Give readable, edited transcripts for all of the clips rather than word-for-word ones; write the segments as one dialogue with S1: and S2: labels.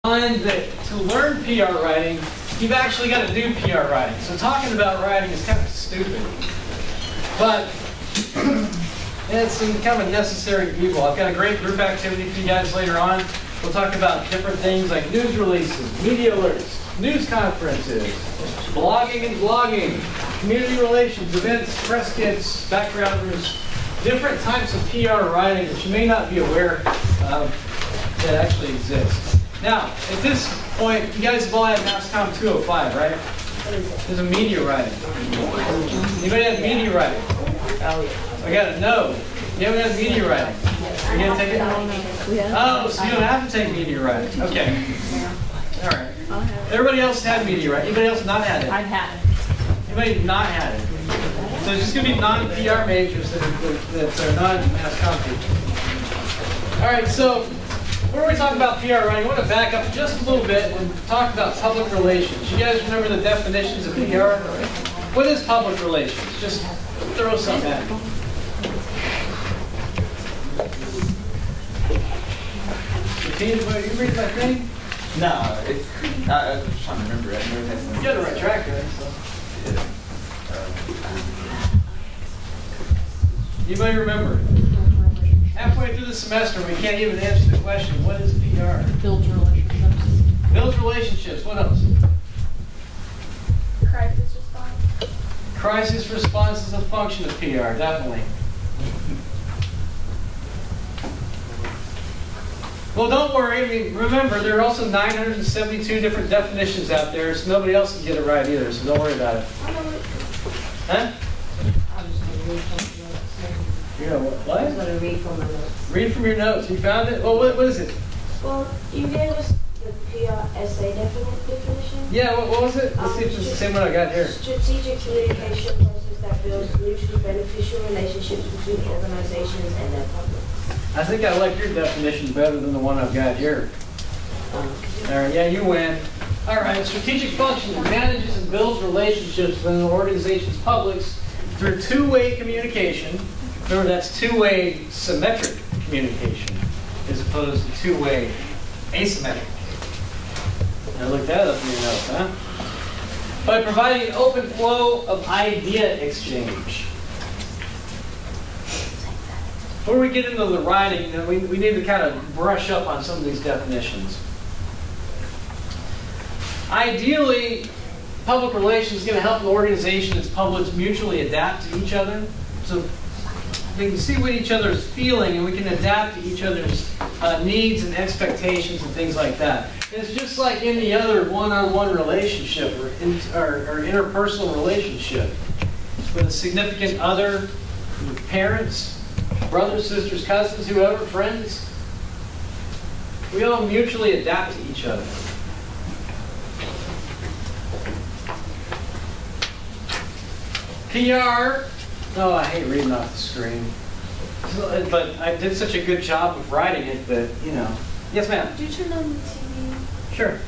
S1: Find that to learn PR writing, you've actually got to do PR writing. So talking about writing is kind of stupid. But it's kind of a necessary evil. I've got a great group activity for you guys later on. We'll talk about different things like news releases, media alerts, news conferences, blogging and vlogging, community relations, events, press kits, backgrounders, different types of PR writing that you may not be aware of that actually exist. Now, at this point, you guys have all had MassComm 205, right? There's a media writing. Anybody have media writing? I got a no. You haven't had media writing. Are you going to take it? Oh, so you don't have to take media writing. Okay. All right. Everybody else had media writing. Anybody else not had it?
S2: I've had it.
S1: Anybody not had it? So it's just going to be non-PR majors that are non-MassComm people. All right, so before we talk about PR writing, I want to back up just a little bit and talk about public relations. You guys remember the definitions of PR? What is public relations? Just throw something at me. Are you reading my thing?
S3: No, I was just trying to remember it.
S1: You got the right track, right? So. Anybody remember? Halfway through the semester, we can't even answer the question, what is PR?
S2: Builds relationships.
S1: Builds relationships. What else?
S4: Crisis response.
S1: Crisis response is a function of PR, definitely. Well, don't worry. I mean, remember, there are also 972 different definitions out there, so nobody else can get it right either, so don't worry about it. Huh? You know what?
S4: I'm going to read from my notes.
S1: Read from your notes. You found it? Well, what is it?
S4: Well, you gave us the PRSA definition.
S1: Yeah, what was it? Let's see if it's the same one I got here.
S4: Strategic communication process that builds mutually beneficial relationships between organizations and their public.
S1: I think I like your definition better than the one I've got here. All right, yeah, you win. All right, strategic function manages and builds relationships with an organization's publics through two-way communication. Remember, that's two-way symmetric communication as opposed to two-way asymmetric. Now look that up in your notes, huh? By providing an open flow of idea exchange. Before we get into the writing, we need to kind of brush up on some of these definitions. Ideally, public relations is going to help an organization and its publics mutually adapt to each other. So we can see what each other is feeling, and we can adapt to each other's needs and expectations and things like that. And it's just like any other one-on-one relationship or interpersonal relationship with a significant other, with parents, brothers, sisters, cousins, whoever, friends. We all mutually adapt to each other. PR. Oh, I hate reading off the screen. But I did such a good job of writing it that, you know. Yes, ma'am?
S4: Could you turn on the TV?
S1: Sure.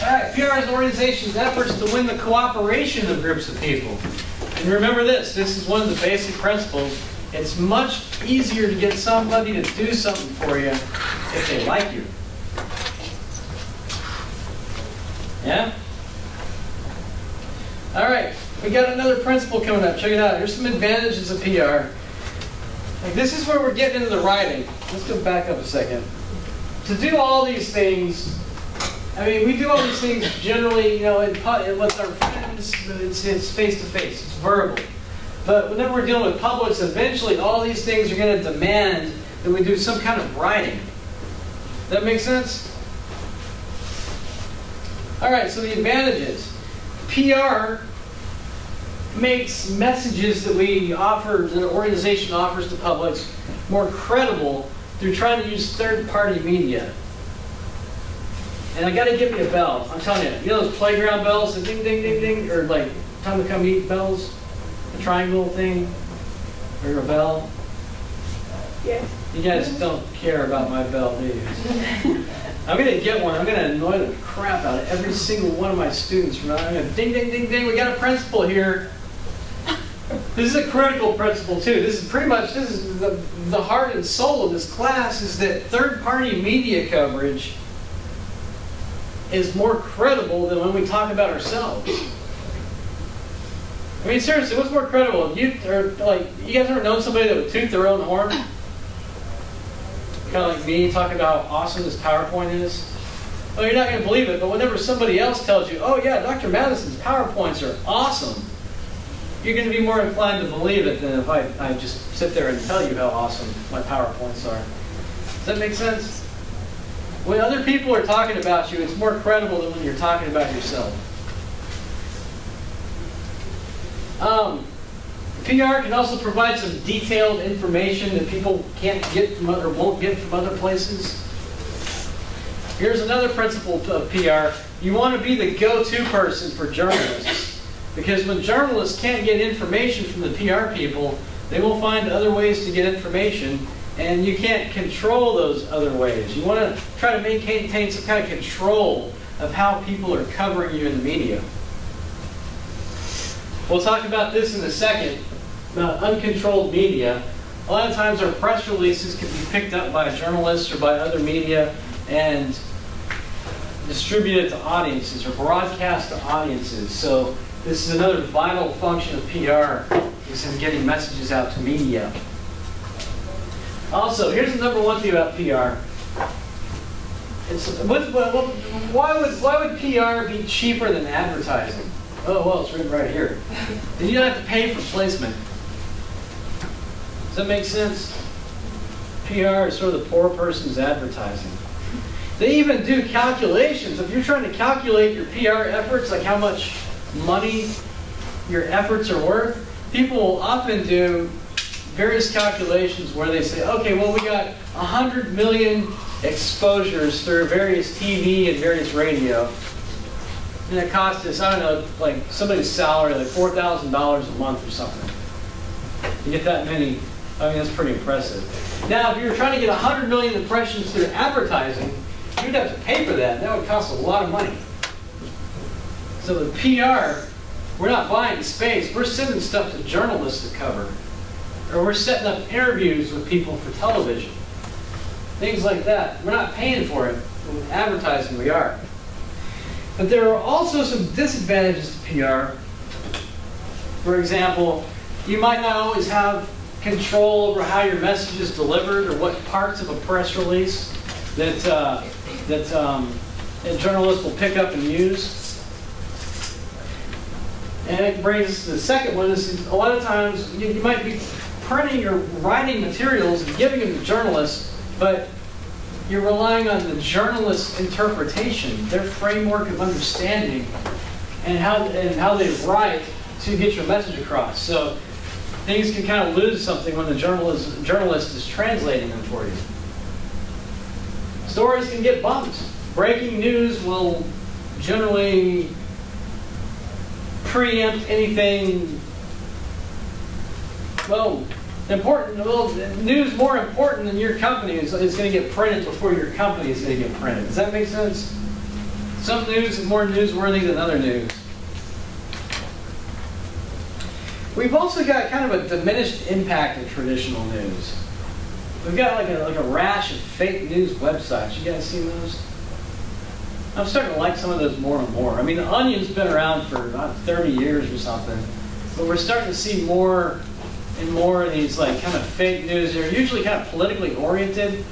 S1: All right, PR is an organization's efforts to win the cooperation of groups of people. And remember this is one of the basic principles. It's much easier to get somebody to do something for you if they like you. Yeah? All right, we got another principle coming up. Check it out. Here's some advantages of PR. Like, this is where we're getting into the writing. Let's go back up a second. To do all these things, I mean, we do all these things generally, you know, with our friends, it's face-to-face, it's verbal. But whenever we're dealing with publics, eventually all these things are going to demand that we do some kind of writing. Does that make sense? All right, so the advantages. PR makes messages that we offer, that an organization offers to publics, more credible through trying to use third-party media. And I got to give you a bell. I'm telling you, you know those playground bells, the ding, ding, ding, ding, or like time to come eat bells, the triangle thing, or a bell.
S4: Yeah.
S1: You guys don't care about my bell, do you? I'm going to get one. I'm going to annoy the crap out of every single one of my students. I'm going to ding, ding, ding, ding. We got a principal here. This is a critical principle too. This is the heart and soul of this class, is that third-party media coverage is more credible than when we talk about ourselves. I mean, seriously, what's more credible? You guys ever known somebody that would toot their own horn? Kind of like me talking about how awesome this PowerPoint is. Well, you're not going to believe it, but whenever somebody else tells you, oh yeah, Dr. Madison's PowerPoints are awesome, you're going to be more inclined to believe it than if I just sit there and tell you how awesome my PowerPoints are. Does that make sense? When other people are talking about you, it's more credible than when you're talking about yourself. PR can also provide some detailed information that people can't get from or won't get from other places. Here's another principle of PR. You want to be the go-to person for journalists. Because when journalists can't get information from the PR people, they will find other ways to get information, and you can't control those other ways. You want to try to maintain some kind of control of how people are covering you in the media. We'll talk about this in a second, about uncontrolled media. A lot of times our press releases can be picked up by journalists or by other media and distributed to audiences or broadcast to audiences. So this is another vital function of PR, is in getting messages out to media. Also, here's the number one thing about PR. Why would PR be cheaper than advertising? Oh, well, it's written right here. Then you don't have to pay for placement. Does that make sense? PR is sort of the poor person's advertising. They even do calculations. If you're trying to calculate your PR efforts, like how much money your efforts are worth, people will often do various calculations where they say, okay, well, we got 100 million exposures through various TV and various radio. And it cost us, I don't know, like somebody's salary, like $4,000 a month or something. You get that many, I mean, that's pretty impressive. Now, if you were trying to get 100 million impressions through advertising, you'd have to pay for that. That would cost a lot of money. So with PR, we're not buying space. We're sending stuff to journalists to cover. Or we're setting up interviews with people for television. Things like that. We're not paying for it. With advertising, we are. But there are also some disadvantages to PR. For example, you might not always have control over how your message is delivered or what parts of a press release that a journalist will pick up and use. And it brings us to the second one. Is a lot of times you might be printing or writing materials and giving them to journalists, but you're relying on the journalist's interpretation, their framework of understanding, and how they write to get your message across. So things can kind of lose something when the journalist is translating them for you. Stories can get bumped. Breaking news will generally preempt anything, news more important than your company is going to get printed before your company is going to get printed. Does that make sense? Some news is more newsworthy than other news. We've also got kind of a diminished impact of traditional news. We've got like a rash of fake news websites. You guys seen those? I'm starting to like some of those more and more. I mean, The Onion's been around for about 30 years or something, but we're starting to see more and more of these like kind of fake news. They're usually kind of politically oriented.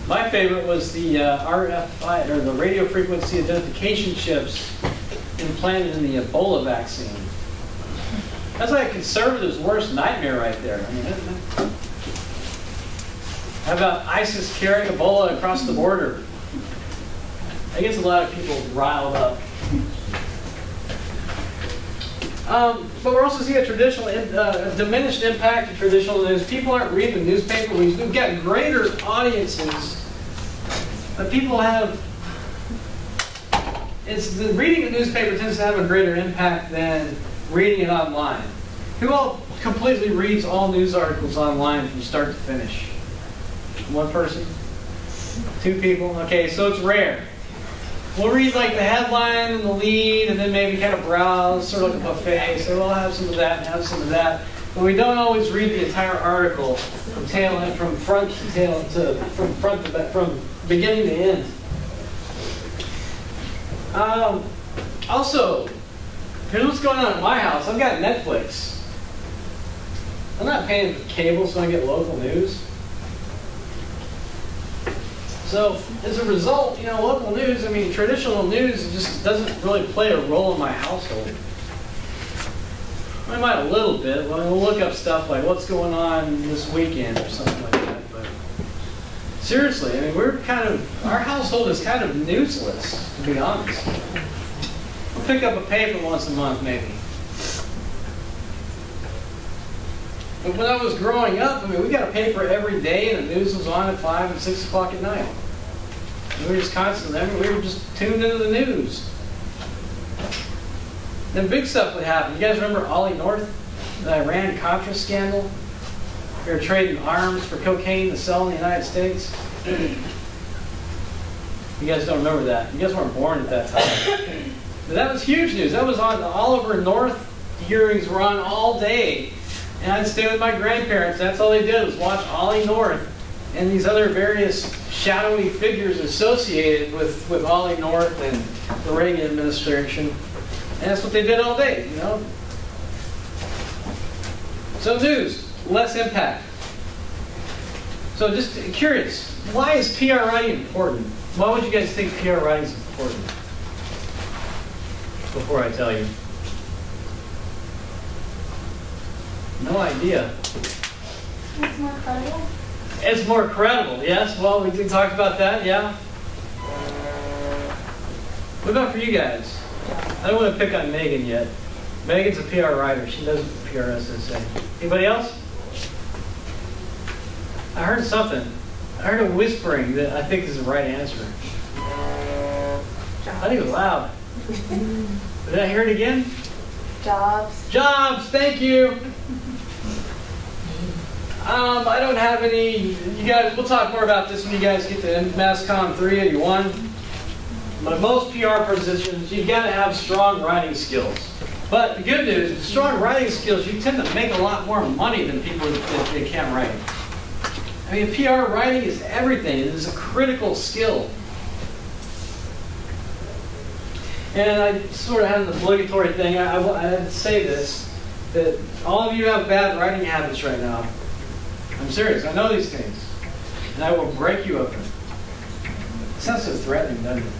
S1: My favorite was the RFI, or the radio frequency identification chips implanted in the Ebola vaccine. That's like a conservative's worst nightmare right there. I mean, how about ISIS carrying Ebola across the border? That gets a lot of people riled up. But we're also seeing a diminished impact of traditional news. People aren't reading the newspaper. We've got greater audiences, but people have. Reading the newspaper tends to have a greater impact than reading it online. Who all completely reads all news articles online from start to finish? One person? Two people? Okay, so it's rare. We'll read like the headline and the lead, and then maybe kind of browse, sort of like a buffet. So we'll have some of that and have some of that. but we don't always read the entire article from front to tail from beginning to end. Also, here's what's going on at my house. I've got Netflix. I'm not paying for cable, so I get local news. So as a result, you know, local news, I mean, traditional news just doesn't really play a role in my household. I might a little bit. We'll look up stuff like what's going on this weekend or something like that. But seriously, I mean, our household is kind of newsless, to be honest. We'll pick up a paper once a month, maybe. But when I was growing up, I mean, we got a paper every day, and the news was on at 5 and 6 o'clock at night. And we were just constantly, we were just tuned into the news. Then big stuff would happen. You guys remember Ollie North, the Iran-Contra scandal? They were trading arms for cocaine to sell in the United States. You guys don't remember that. You guys weren't born at that time. But that was huge news. That was on. The Oliver North hearings were on all day. And I'd stay with my grandparents. That's all they did was watch Ollie North and these other various shadowy figures associated with Ollie North and the Reagan administration. And that's what they did all day, you know. So news, less impact. So just curious, why is PR writing important? Why would you guys think PR writing is important? Before I tell you. No idea.
S2: It's more credible.
S1: It's more credible, yes. Well, we talked about that, yeah. What about for you guys? I don't want to pick on Megan yet. Megan's a PR writer. She does PRSSA. Anybody else? I heard something. I heard a whispering that I think is the right answer. I think it was loud. Did I hear it again?
S2: Jobs.
S1: Jobs, thank you. I don't have any. You guys, we'll talk more about this when you guys get to MassCom 381. But most PR positions, you've got to have strong writing skills. But the good news, with strong writing skills, you tend to make a lot more money than people that they can't write. I mean, PR writing is everything. It is a critical skill. And I sort of have an obligatory thing. I had to say this, that all of you have bad writing habits right now. I'm serious. I know these things. And I will break you of them. It sounds so threatening, doesn't it?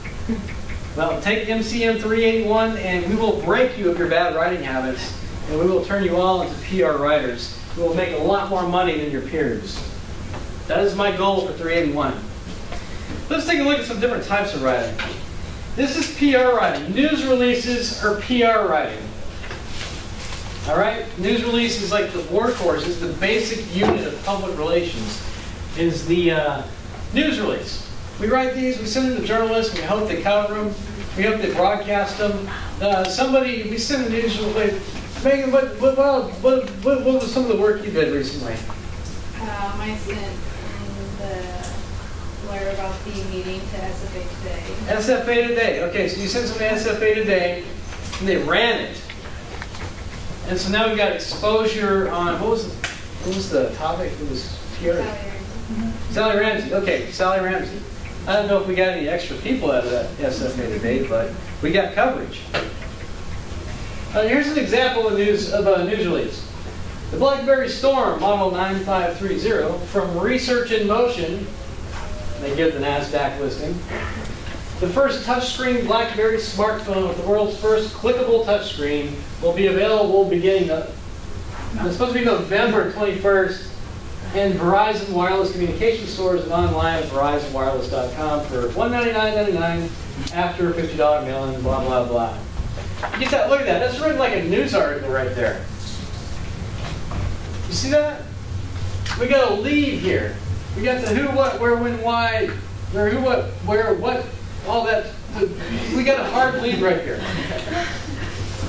S1: Well, take MCM 381 and we will break you of your bad writing habits and we will turn you all into PR writers who will make a lot more money than your peers. That is my goal for 381. Let's take a look at some different types of writing. This is PR writing. News releases are PR writing. All right? News release is like the workhorse, is the basic unit of public relations, is the news release. We write these, we send them to journalists, we hope they cover them, we hope they broadcast them. We send a news release. Megan, what was some of the work you did recently?
S2: I sent the letter about the meeting to SFA Today.
S1: SFA Today. Okay, so you sent some to SFA Today, and they ran it. And so now we've got exposure on, what was the topic? It was PR. Sally Ramsey. Okay, Sally Ramsey. I don't know if we got any extra people out of that SFA Today, but we got coverage. Here's an example of a news release. The BlackBerry Storm, model 9530, from Research in Motion. They give the NASDAQ listing. The first touchscreen BlackBerry smartphone with the world's first clickable touchscreen will be available beginning it's supposed to be November 21st in Verizon Wireless communication stores and online at verizonwireless.com for $199.99 after a $50 mail-in, blah, blah, blah. Get that, look at that. That's written like a news article right there. You see that? We got a lead here. We got the who, what, where, when, why, or who, what, where, what, all that. We got a hard lead right here.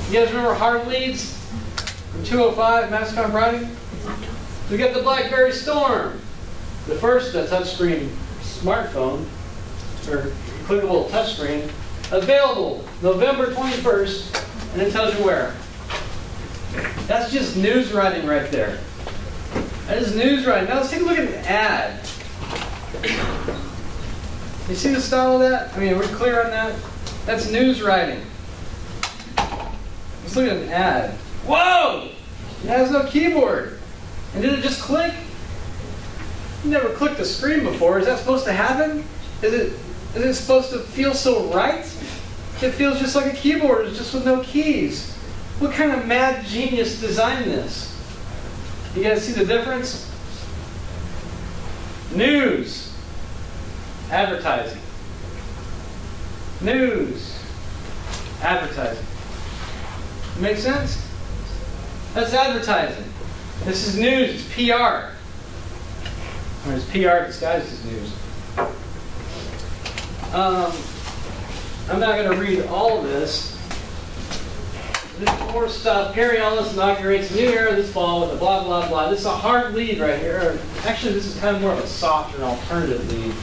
S1: You guys remember hard leads from 205 MassCom writing? We got the BlackBerry Storm, the first touchscreen smartphone, or clickable touchscreen, available November 21st, and it tells you where. That's just news writing right there. That is news writing. Now let's take a look at an ad. You see the style of that? I mean, we're clear on that? That's news writing. Let's look at an ad. Whoa! It has no keyboard. And did it just click? You never clicked a screen before. Is that supposed to happen? Is it supposed to feel so right? It feels just like a keyboard, it's just with no keys. What kind of mad genius designed this? You guys see the difference? News. Advertising. News. Advertising. Make sense? That's advertising. This is news, it's PR. Or it's PR disguised as news. I'm not going to read all of this. There's more stuff. Perry Ellis inaugurates a new era this fall with a blah, blah, blah. This is a hard lead right here. Actually, this is kind of more of a soft or an alternative lead.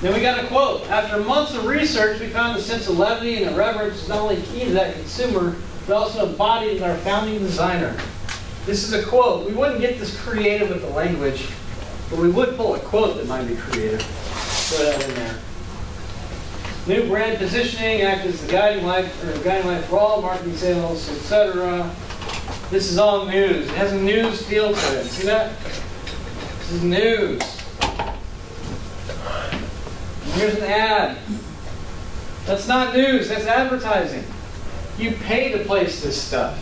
S1: Then we got a quote. After months of research, we found a sense of levity and irreverence is not only key to that consumer, but also embodied in our founding designer. This is a quote. We wouldn't get this creative with the language, but we would pull a quote that might be creative. Throw that in there. New brand positioning, act as the guiding light for all marketing, sales, etc. This is all news. It has a news feel to it. See that? This is news. And here's an ad. That's not news. That's advertising. You pay to place this stuff.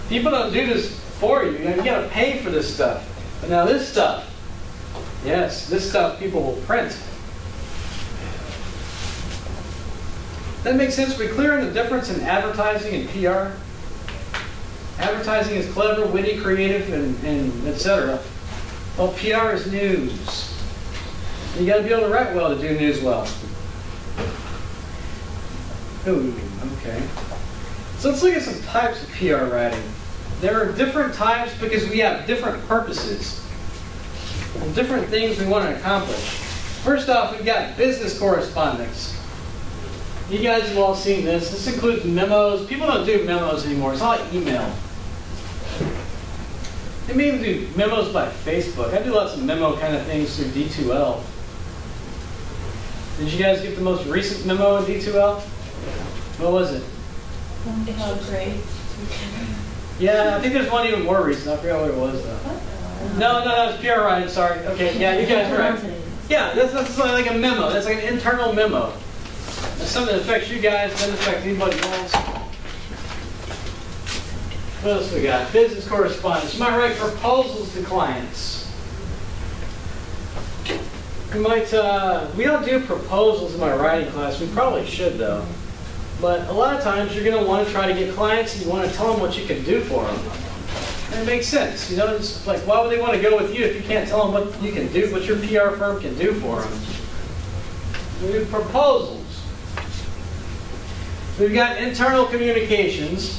S1: People don't do this for you. You got to pay for this stuff. But now this stuff, yes, this stuff people will print. That makes sense? Are we clear on the difference in advertising and PR? Advertising is clever, witty, creative, and etc. Well, PR is news. You got to be able to write well to do news well. Ooh, okay. So let's look at some types of PR writing. There are different types because we have different purposes and different things we want to accomplish. First off, we've got business correspondence. You guys have all seen this. This includes memos. People don't do memos anymore. It's all email. They may even do memos by Facebook. I do lots of memo kind of things through D2L. Did you guys get the most recent memo in D2L? What was it?
S2: Great.
S1: Yeah, I think there's one even more recent. I forgot what it was, though. No, that was PR writing. Sorry. Okay, yeah, you guys are right. Yeah, that's like a memo. That's like an internal memo. That's something that affects you guys, doesn't affect anybody else. What else we got? Business correspondence. You might write proposals to clients. You might, we don't do proposals in my writing class. We probably should, though. But a lot of times you're going to want to try to get clients and you want to tell them what you can do for them. And it makes sense. You know, it's like, why would they want to go with you if you can't tell them what you can do, what your PR firm can do for them? We do proposals. We've got internal communications.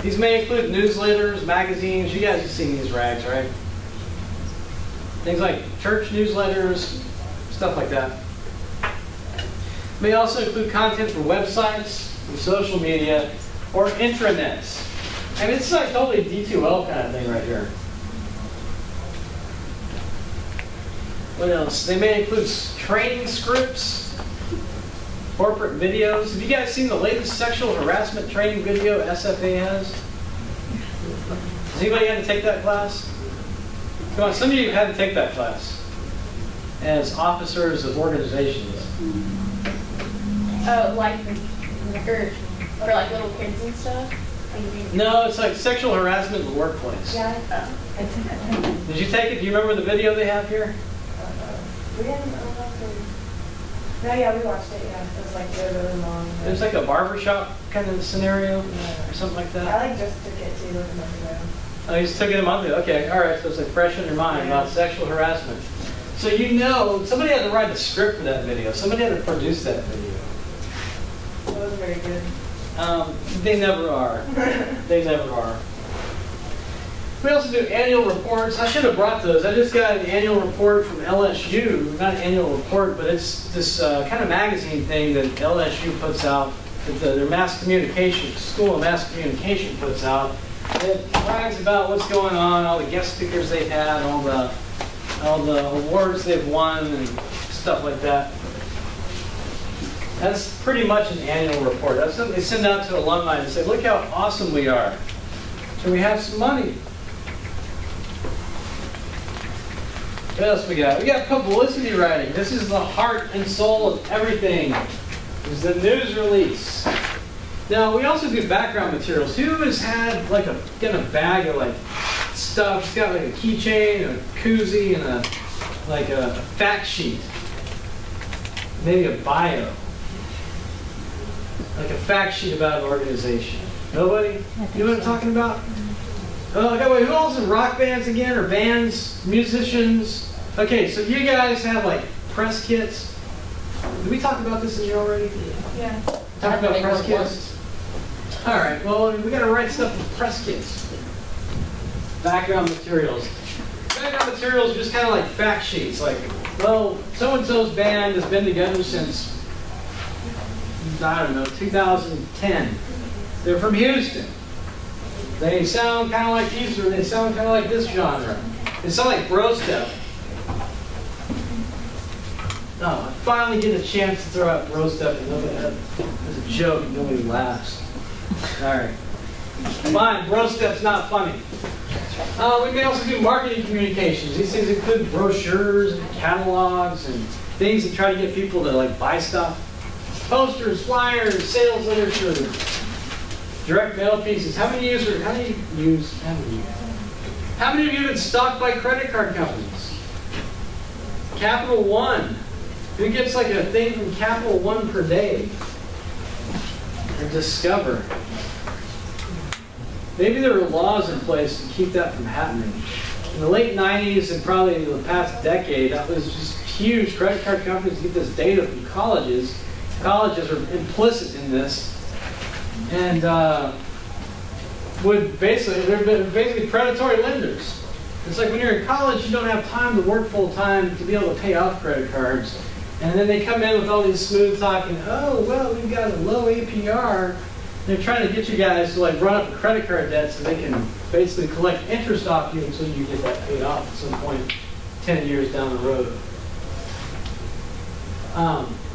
S1: These may include newsletters, magazines. You guys have seen these rags, right? Things like church newsletters, stuff like that. May also include content for websites, and social media, or intranets. I mean, it's like totally D2L kind of thing right here. What else? They may include training scripts, corporate videos. Have you guys seen the latest sexual harassment training video SFA has? Has anybody had to take that class? Come on, some of you had to take that class as officers of organizations.
S2: Oh, like for like little kids and stuff?
S1: No, it's like sexual harassment in the workplace.
S2: Yeah. Oh.
S1: Did you take it? Do you remember the video they have here?
S5: We didn't. No, yeah, we watched it. Yeah, it was like really long.
S1: It was like a barbershop kind of scenario, or something like that.
S5: I like just took it too like a month ago.
S1: Oh, you just took it a month ago. Okay, all right. So it's like fresh in your mind about sexual harassment. So you know, somebody had to write a script for that video. Somebody had to produce that video.
S5: It wasn't very good.
S1: They never are. They never are. We also do annual reports. I should have brought those. I just got an annual report from LSU. Not an annual report, but it's this kind of magazine thing that LSU puts out that their mass communication, school of mass communication puts out. It brags about what's going on, all the guest speakers they've had, all the awards they've won, and stuff like that. That's pretty much an annual report. That's something they send out to alumni and say, look how awesome we are. Can we have some money? What else we got? We got publicity writing. This is the heart and soul of everything. This is the news release. Now, we also do background materials. Who has had like a bag of like stuff? It's got like a keychain, a koozie, and a fact sheet. Maybe a bio. Like a fact sheet about an organization. Nobody? You know what I'm talking about? Oh, okay, wait, who else in rock bands again, or bands, musicians? Okay, so you guys have like press kits. Did we talk about this in here already?
S5: Yeah.
S1: Talk about press kits? All right, well, we got to write stuff with press kits. Background materials. Background materials are just kind of like fact sheets. Like, well, so-and-so's band has been together since, I don't know, 2010. They're from Houston. They sound kind of like these, or they sound kind of like this genre. They sound like bro stuff. No, I finally get a chance to throw out bro stuff and nobody, as a joke and nobody laughs. All right. Fine, bro stuff's not funny. We may also do marketing communications. These things include brochures and catalogs and things that try to get people to like buy stuff. Posters, flyers, sales literature, direct mail pieces. How many of you have been stalked by credit card companies? Capital One. Who gets like a thing from Capital One per day? Or Discover. Maybe there are laws in place to keep that from happening. In the late 90s and probably in the past decade, that was just huge. Credit card companies get this data from colleges. Colleges are implicit in this. And they're basically predatory lenders. It's like when you're in college, you don't have time to work full time to be able to pay off credit cards. And then they come in with all these smooth talking, oh, well, we've got a low APR. They're trying to get you guys to like run up a credit card debt so they can basically collect interest off you until you get that paid off at some point 10 years down the road.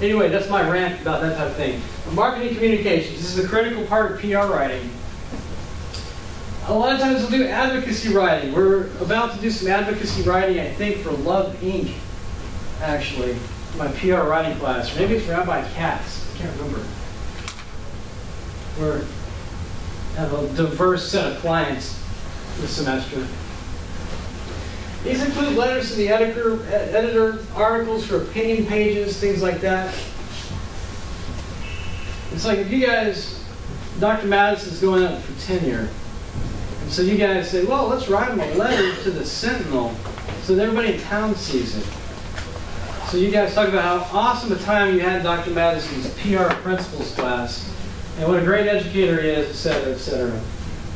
S1: Anyway, that's my rant about that type of thing. Marketing communications. This is a critical part of PR writing. A lot of times we'll do advocacy writing. We're about to do some advocacy writing, I think, for Love Inc., actually, my PR writing class. Or maybe it's Rabbi Katz. I can't remember. We have a diverse set of clients this semester. These include letters to the editor, articles for opinion pages, things like that. It's like if you guys, Dr. Madison's going up for tenure. And so you guys say, well, let's write him a letter to the Sentinel so that everybody in town sees it. So you guys talk about how awesome a time you had in Dr. Madison's PR principles class and what a great educator he is, et cetera, et cetera.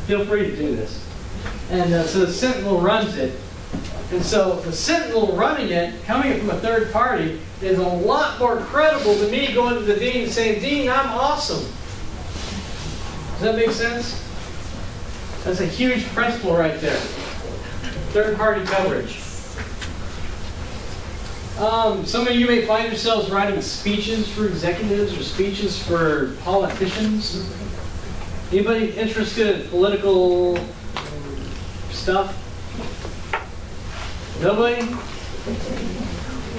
S1: Feel free to do this. And so the Sentinel runs it. And so the Sentinel running it, coming from a third party, is a lot more credible than me going to the dean and saying, Dean, I'm awesome. Does that make sense? That's a huge principle right there. Third party coverage. Some of you may find yourselves writing speeches for executives or speeches for politicians. Anybody interested in political stuff? Nobody?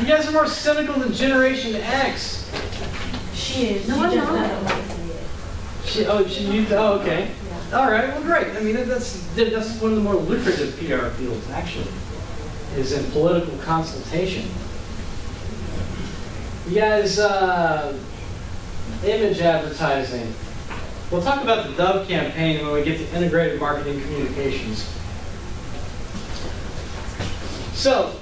S1: You guys are more cynical than Generation X.
S4: She is.
S5: No, I'm not.
S1: Oh, okay. All right, well, great. I mean, that's one of the more lucrative PR fields, actually, is in political consultation. You guys, image advertising. We'll talk about the Dove campaign when we get to integrated marketing communications. So,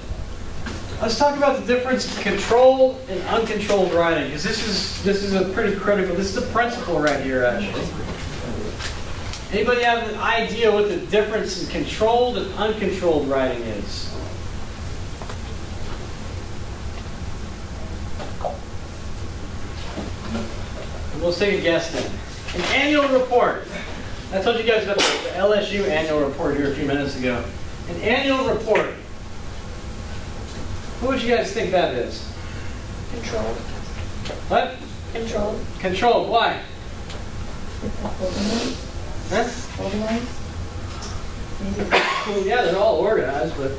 S1: let's talk about the difference in controlled and uncontrolled writing, because this is a pretty critical. This is the principle right here, actually. Anybody have an idea what the difference in controlled and uncontrolled writing is? Let's take a guess then. An annual report. I told you guys about the LSU annual report here a few minutes ago. An annual report. What would you guys think that is?
S2: Controlled.
S1: What?
S2: Controlled.
S1: Controlled. Why? Huh?
S5: Organized?
S1: Well, yeah, they're all organized, but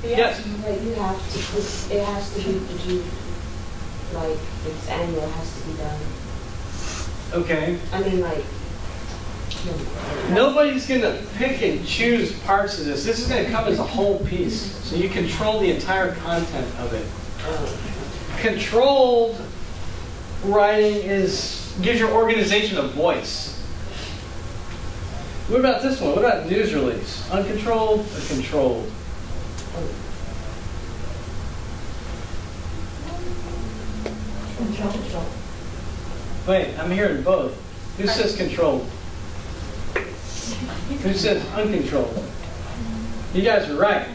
S1: yes.
S4: But you have to, it has to be produced, like, it's annual, it has to be done.
S1: Okay.
S4: I mean, like,
S1: Nobody's going to pick and choose parts of this. This is going to come as a whole piece. So you control the entire content of it. Controlled writing gives your organization a voice. What about this one? What about news release? Uncontrolled or controlled?
S5: Control.
S1: Wait, I'm hearing both. Who says controlled? Who says uncontrolled? You guys are right.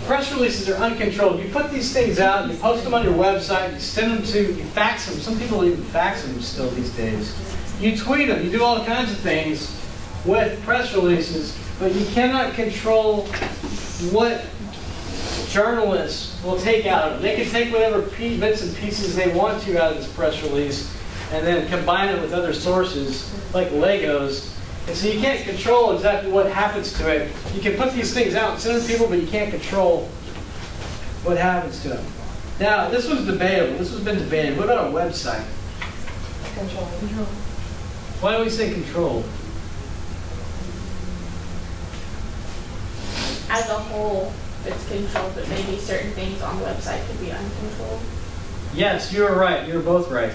S1: Press releases are uncontrolled. You put these things out, you post them on your website, you send them you fax them. Some people even fax them still these days. You tweet them, you do all kinds of things with press releases, but you cannot control what journalists will take out of it. They can take whatever bits and pieces they want to out of this press release and then combine it with other sources like Legos. And so you can't control exactly what happens to it. You can put these things out and send them to people, but you can't control what happens to them. Now, this was debatable. This has been debated. What about a website?
S5: Control.
S1: Why do we say controlled?
S2: As a whole, it's controlled, but maybe certain things on the website could be uncontrolled.
S1: Yes, you're right. You're both right.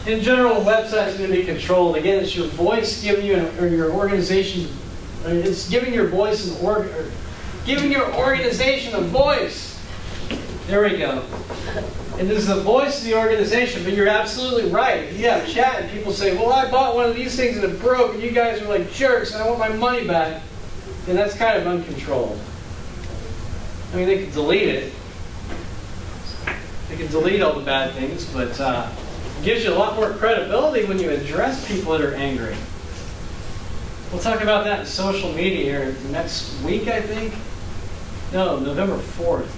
S1: In general, a website is going to be controlled. Again, it's your voice giving you, or your organization, it's giving your voice giving your organization a voice. There we go. And this is the voice of the organization, but you're absolutely right. If you have chat and people say, well, I bought one of these things and it broke, and you guys are like jerks, and I want my money back, then that's kind of uncontrolled. I mean, they could delete it. They could delete all the bad things, but it gives you a lot more credibility when you address people that are angry. We'll talk about that in social media here next week, I think. No, November 4th.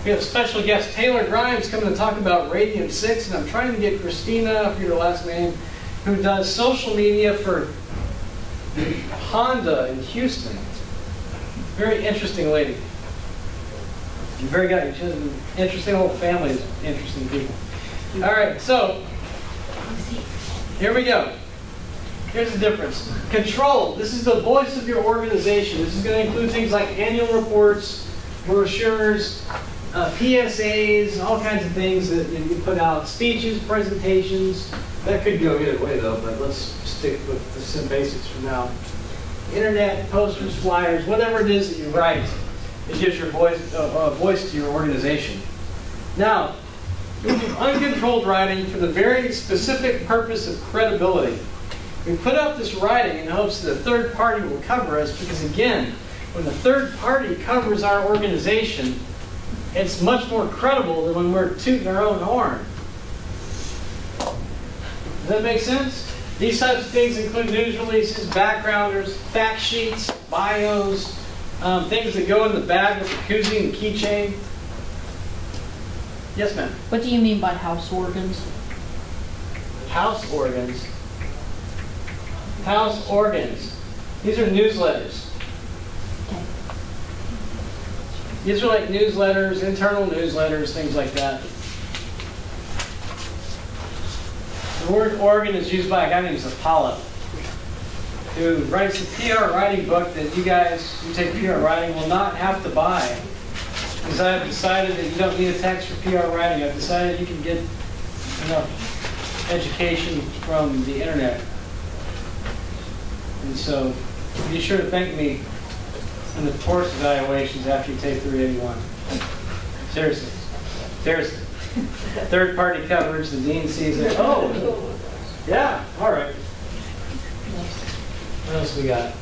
S1: We have special guest Taylor Grimes coming to talk about Radiant 6, and I'm trying to get Christina, I forget her last name, who does social media for Honda in Houston. Very interesting lady. Very good. She has an interesting whole family of interesting people. All right, so here we go. Here's the difference. Control. This is the voice of your organization. This is going to include things like annual reports, brochures, PSAs, all kinds of things that you put out. Speeches, presentations. That could go either way, though, but let's stick with some basics for now. Internet, posters, flyers, whatever it is that you write. It gives your voice to your organization. Now, uncontrolled writing for the very specific purpose of credibility. We put out this writing in hopes that a third party will cover us because, again, when the third party covers our organization, it's much more credible than when we're tooting our own horn. Does that make sense? These types of things include news releases, backgrounders, fact sheets, bios, things that go in the bag with the koozie and keychain. Yes, ma'am?
S6: What do you mean by house organs?
S1: House organs. House organs. These are newsletters.
S6: Okay.
S1: These are like newsletters, internal newsletters, things like that. The word organ is used by a guy named Apollo, who writes a PR writing book that you guys who take PR writing will not have to buy. Because I have decided that you don't need a text for PR writing. I've decided you can get enough education from the internet. And so be sure to thank me in the course evaluations after you take 381. Seriously. Seriously. Third party coverage, the dean sees it. Oh, yeah, all right. What else we got?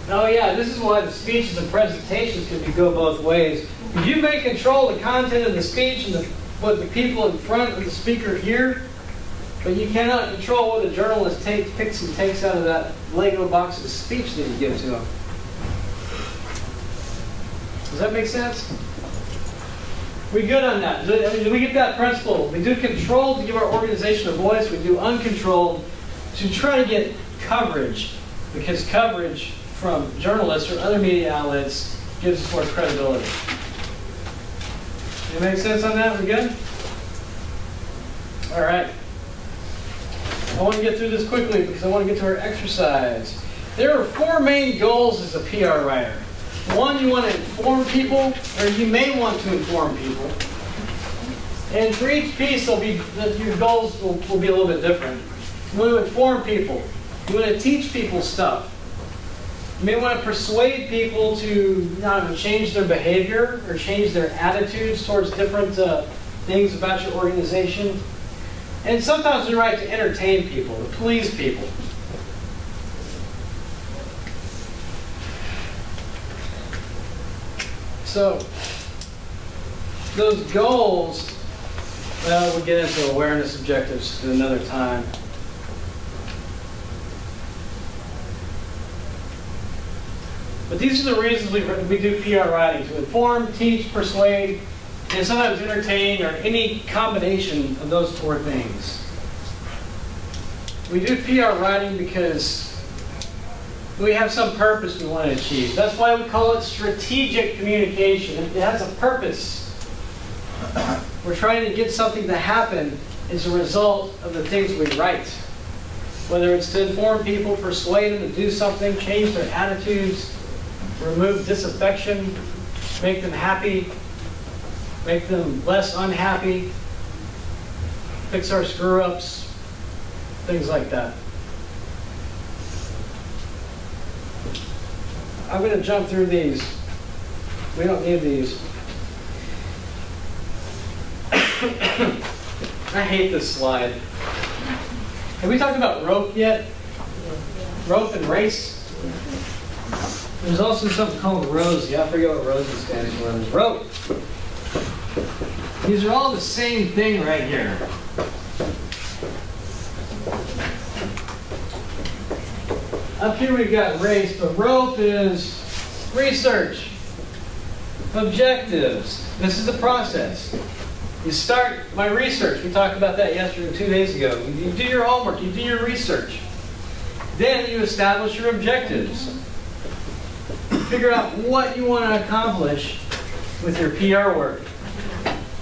S1: Oh yeah, this is why the speeches and presentations could go both ways. If you may control the content of the speech and what the people in front of the speaker hear, But you cannot control what a journalist picks and takes out of that Lego box of speech that you give to them. Does that make sense? We good on that? Do we get that principle? We do controlled to give our organization a voice. We do uncontrolled to try to get coverage, because coverage from journalists or other media outlets gives us more credibility. Does it make sense on that? We good? All right. I want to get through this quickly because I want to get to our exercise. There are 4 main goals as a PR writer. 1, you want to inform people, or you may want to inform people. And for each piece, your goals will be a little bit different. You want to inform people. You want to teach people stuff. You may want to persuade people to change their behavior or change their attitudes towards different things about your organization. And sometimes you're right to entertain people, to please people. So, those goals, well, we'll get into awareness objectives at another time. But these are the reasons we do PR writing: to inform, teach, persuade, and sometimes entertain, or any combination of those 4 things. We do PR writing because we have some purpose we want to achieve. That's why we call it strategic communication. It has a purpose. We're trying to get something to happen as a result of the things we write. Whether it's to inform people, persuade them to do something, change their attitudes, remove disaffection, make them happy, make them less unhappy, fix our screw-ups, things like that. I'm going to jump through these. We don't need these. I hate this slide. Have we talked about rope yet? Rope and race? There's also something called ROSI. I forget what ROSI stands for. There's rope. These are all the same thing right here. Up here we've got race, but rope is research, objectives. This is the process. You start my research. We talked about that yesterday, 2 days ago. You do your homework. You do your research. Then you establish your objectives. Figure out what you want to accomplish with your PR work.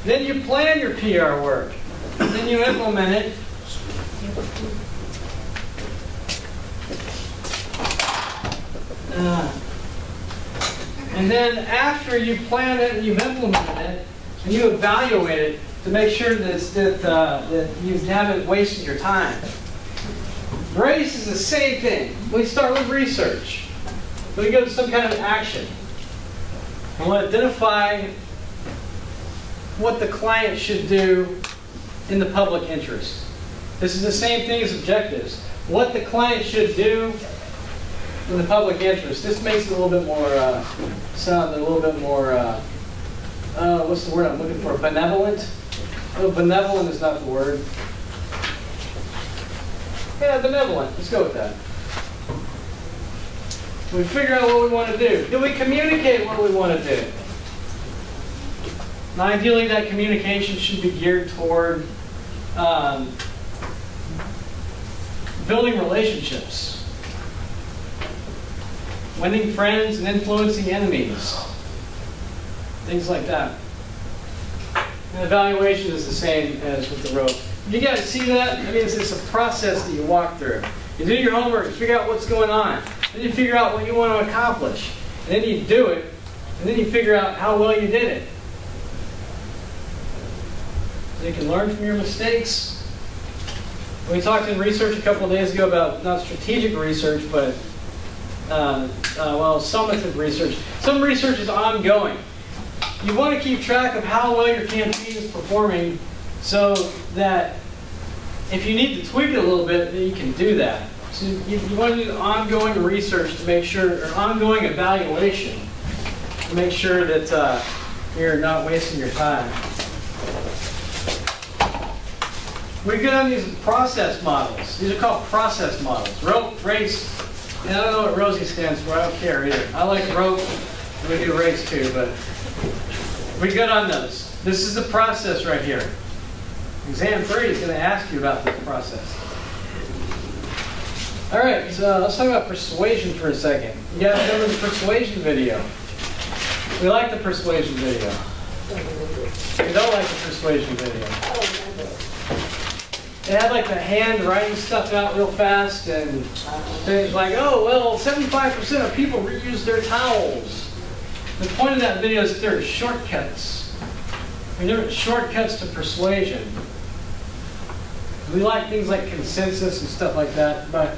S1: Then you plan your PR work. Then you implement it. And then after you plan it and you've implemented it, and you evaluate it to make sure that you haven't wasted your time. Race is the same thing. We start with research. We go to some kind of action. And we'll identify what the client should do in the public interest. This is the same thing as objectives. What the client should do in the public interest. This makes it a little bit more, sound a little bit more, what's the word I'm looking for? Benevolent? Oh, benevolent is not the word. Yeah, benevolent. Let's go with that. We figure out what we want to do. Do we communicate what we want to do? Now, ideally, that communication should be geared toward building relationships, winning friends and influencing enemies, things like that. And evaluation is the same as with the rope. You guys see that? I mean, it's a process that you walk through. You do your homework, you figure out what's going on. Then you figure out what you want to accomplish. And then you do it, and then you figure out how well you did it. So you can learn from your mistakes. We talked in research a couple of days ago about not strategic research, but summative research. Some research is ongoing. You want to keep track of how well your campaign is performing so that if you need to tweak it a little bit, then you can do that. So you want to do ongoing research to make sure, or ongoing evaluation to make sure that you're not wasting your time. We get on these process models. These are called process models. Rope, race, and I don't know what ROSI stands for. I don't care either. I like rope. We do race too, but we get on those. This is the process right here. Exam 3 is going to ask you about this process. All right, so let's talk about persuasion for a second. You guys remember the persuasion video? We like the persuasion video. We don't like the persuasion video. They had like the hand writing stuff out real fast, and things like, oh, well, 75% of people reuse their towels. The point of that video is that there are shortcuts. There are shortcuts to persuasion. We like things like consensus and stuff like that, but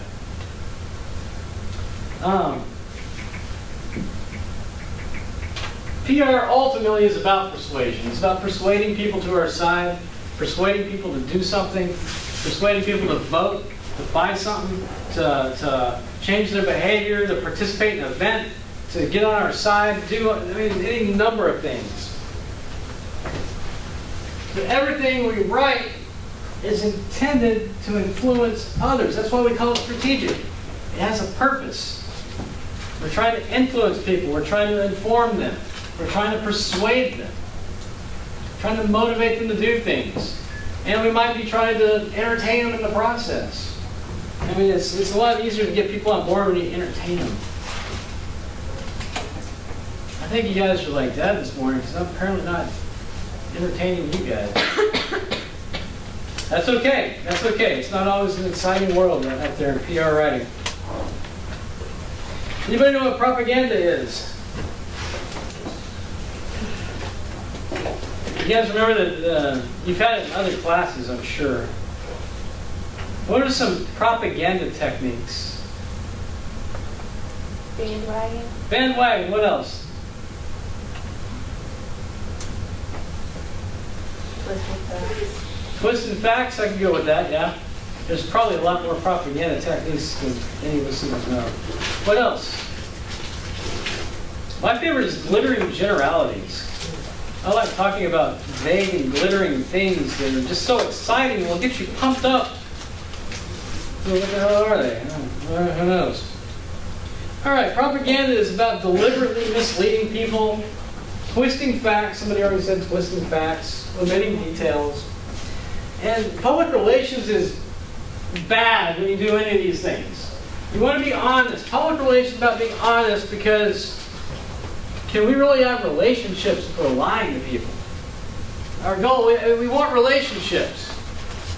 S1: PR ultimately is about persuasion. It's about persuading people to our side, persuading people to do something, persuading people to vote, to buy something, to change their behavior, to participate in an event, to get on our side, do any number of things. So everything we write is intended to influence others. That's why we call it strategic. It has a purpose. We're trying to influence people. We're trying to inform them. We're trying to persuade them. Trying to motivate them to do things. And we might be trying to entertain them in the process. I mean, it's a lot easier to get people on board when you entertain them. I think you guys are like Dad this morning because I'm apparently not entertaining you guys. That's okay. That's okay. It's not always an exciting world out there in PR writing. Anybody know what propaganda is? You guys remember that you've had it in other classes, I'm sure. What are some propaganda techniques?
S2: Bandwagon.
S1: Bandwagon. What else? Twisted facts. I can go with that. Yeah. There's probably a lot more propaganda techniques than any of us know. What else? My favorite is glittering generalities. I like talking about vague and glittering things that are just so exciting and will get you pumped up. So what the hell are they? Who knows? All right, propaganda is about deliberately misleading people, twisting facts. Somebody already said twisting facts, omitting details. And public relations is bad when you do any of these things. You want to be honest. Public relations is about being honest because can we really have relationships if we're lying to people? Our goal, we want relationships.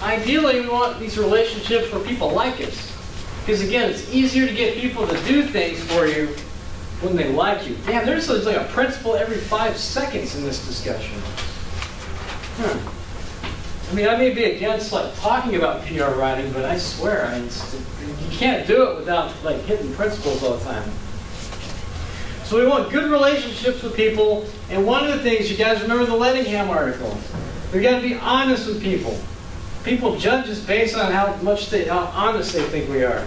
S1: Ideally, we want these relationships where people like us. Because again, it's easier to get people to do things for you when they like you. Damn, there's like a principle every 5 seconds in this discussion. I mean, I may be against like talking about PR writing, but I swear, you can't do it without like hitting principles all the time. So we want good relationships with people, and one of the things, you guys remember the Lettingham article? We've got to be honest with people. People judge us based on how honest they think we are.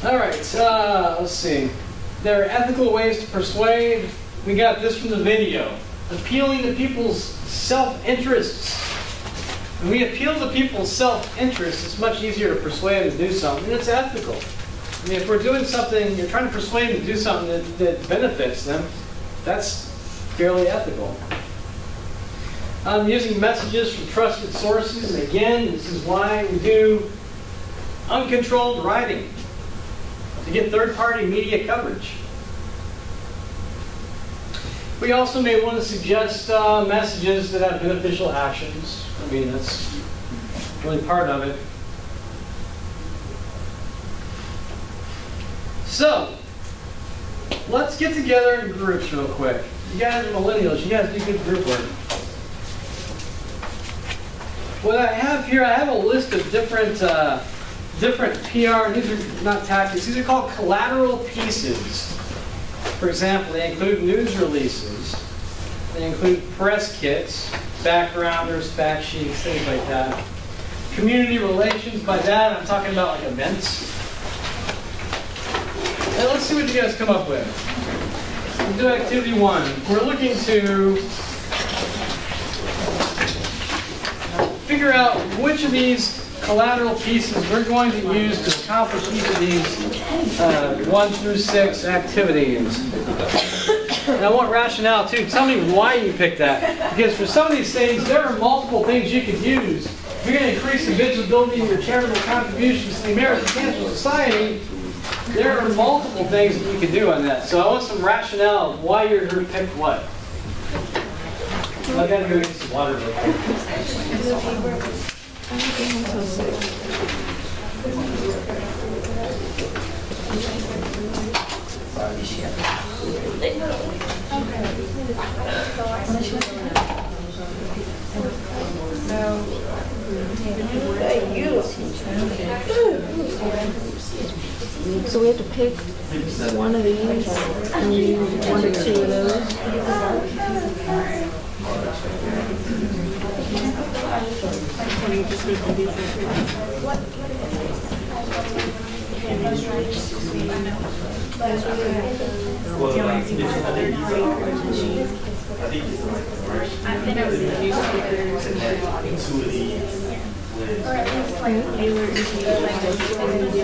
S1: All right, let's see. There are ethical ways to persuade. We got this from the video. Appealing to people's self-interests. When we appeal to people's self-interest, it's much easier to persuade them to do something, and it's ethical. I mean, if we're doing something, you're trying to persuade them to do something that benefits them, that's fairly ethical. Using messages from trusted sources, and again, this is why we do uncontrolled writing, to get third-party media coverage. We also may want to suggest messages that have beneficial actions. I mean, that's really part of it. So, let's get together in groups real quick. You guys are millennials. You guys do good group work. What I have here, I have a list of different PR. These are not tactics. These are called collateral pieces. For example, they include news releases. They include press kits, backgrounders, fact sheets, things like that. Community relations, by that I'm talking about like events. And let's see what you guys come up with. We'll do activity 1. We're looking to figure out which of these collateral pieces we're going to use to accomplish each of these 1 through 6 activities. And I want rationale too. Tell me why you picked that. Because for some of these things, there are multiple things you could use. If you're going to increase the visibility of your charitable contributions to the American Cancer Society, there are multiple things that you could do on that. So I want some rationale of why you're going to pick what. I got to go get some water real quick.
S7: So we have to pick one of these and use 1 or 2 of those.
S2: Or at least like Taylor is press conference.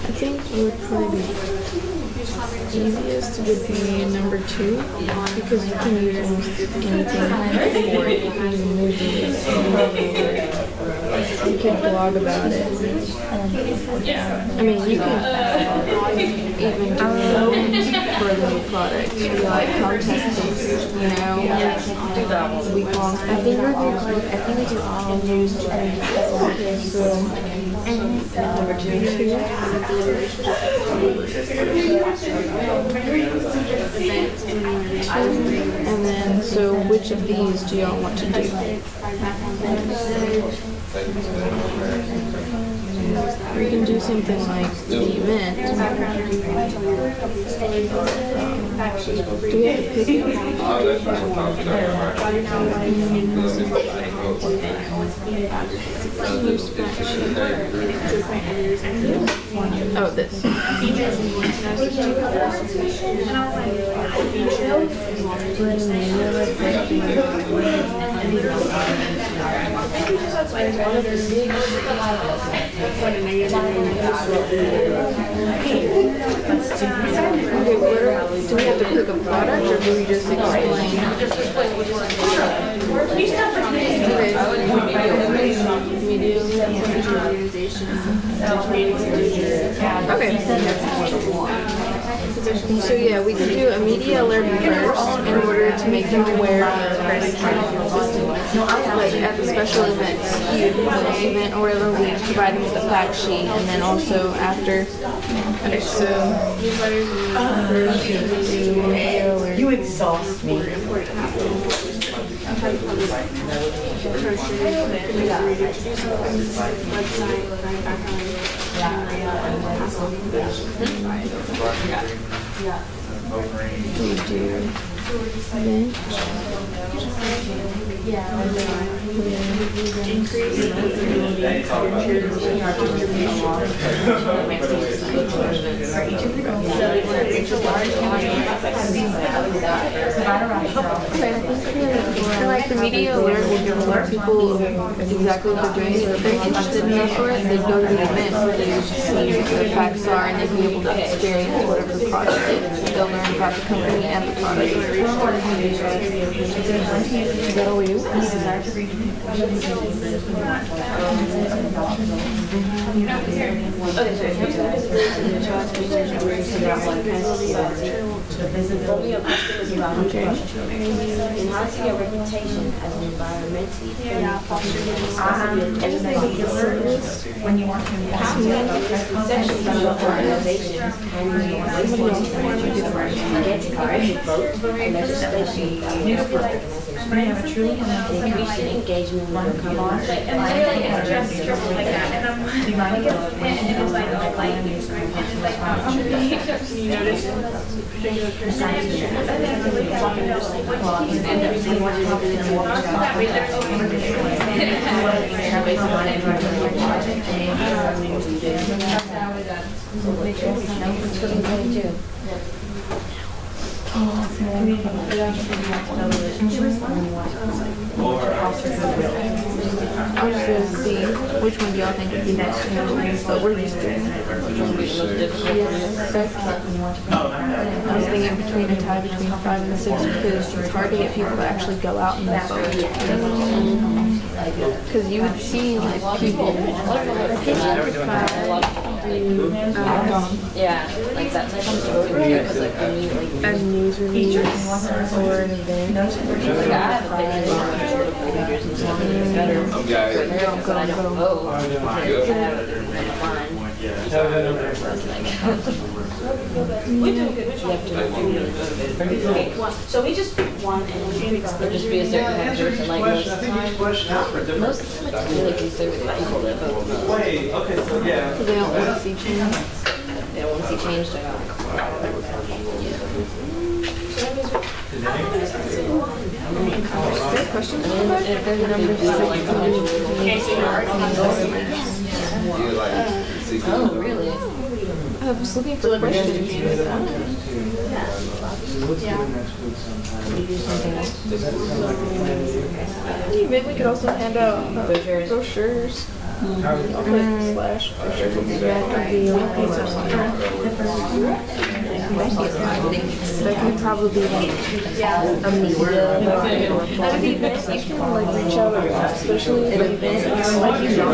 S7: I think it would probably be easiest would be number 2 because you can use almost anything for it. You can use movies, you could blog about it. I mean, you can even do for the new product. You like contest, you know, week-long.
S4: I think we do all use
S7: Okay, so number 2. And then, so which of these do y'all want to do? We can do something like the event. Do we have to pick it? Oh, this. Okay, do we have to pick a product or do we just explain? So yeah, we can do a media alert first in order to make them aware of like at the special events, event or whatever, we provide them with a fact sheet, and then also after. Okay, so
S8: you exhaust me.
S7: We do bench. For like the media alert will give more people exactly what they're doing. So if they're interested in that sort, they go to the event and they just see what the facts are and they'll be able to experience whatever the product is. They'll learn about the company and the product. Is that all we do?
S4: Enhancing your reputation as an environmentally friendly
S8: when you want to
S4: organizations increasing engagement with the community.
S2: And literally it's just triple like that. And I'm like, and it's like, oh, like, and it's like, oh, you notice particular percentage. And then I look at it, just like, what keeps and everything. That way they're open.
S7: I was just gonna see which one do y'all think would be next, but we're just doing it. I was thinking between a tie between 5 and 6 because it's hard to get people to actually go out and vote. Because you would see like people
S6: like that type of voting
S7: a news release or an event.
S6: like I have opinions on procedures and stuff and it's better but I don't vote because I have it in mind.
S4: We do good. So we just pick one and then we
S6: Or just be a certain kind of person like most of the time it's really conservative people that vote the most.
S3: Wait, okay, so yeah.
S7: Because they don't want to see change.
S6: They don't want to see change, they're not.
S7: Questions?
S6: If there's a number 6 oh, really?
S7: I was looking for questions. Maybe we could also hand out brochures. Slash brochures. That could probably be like a media. At an event, you can like reach out, especially at an event, like you don't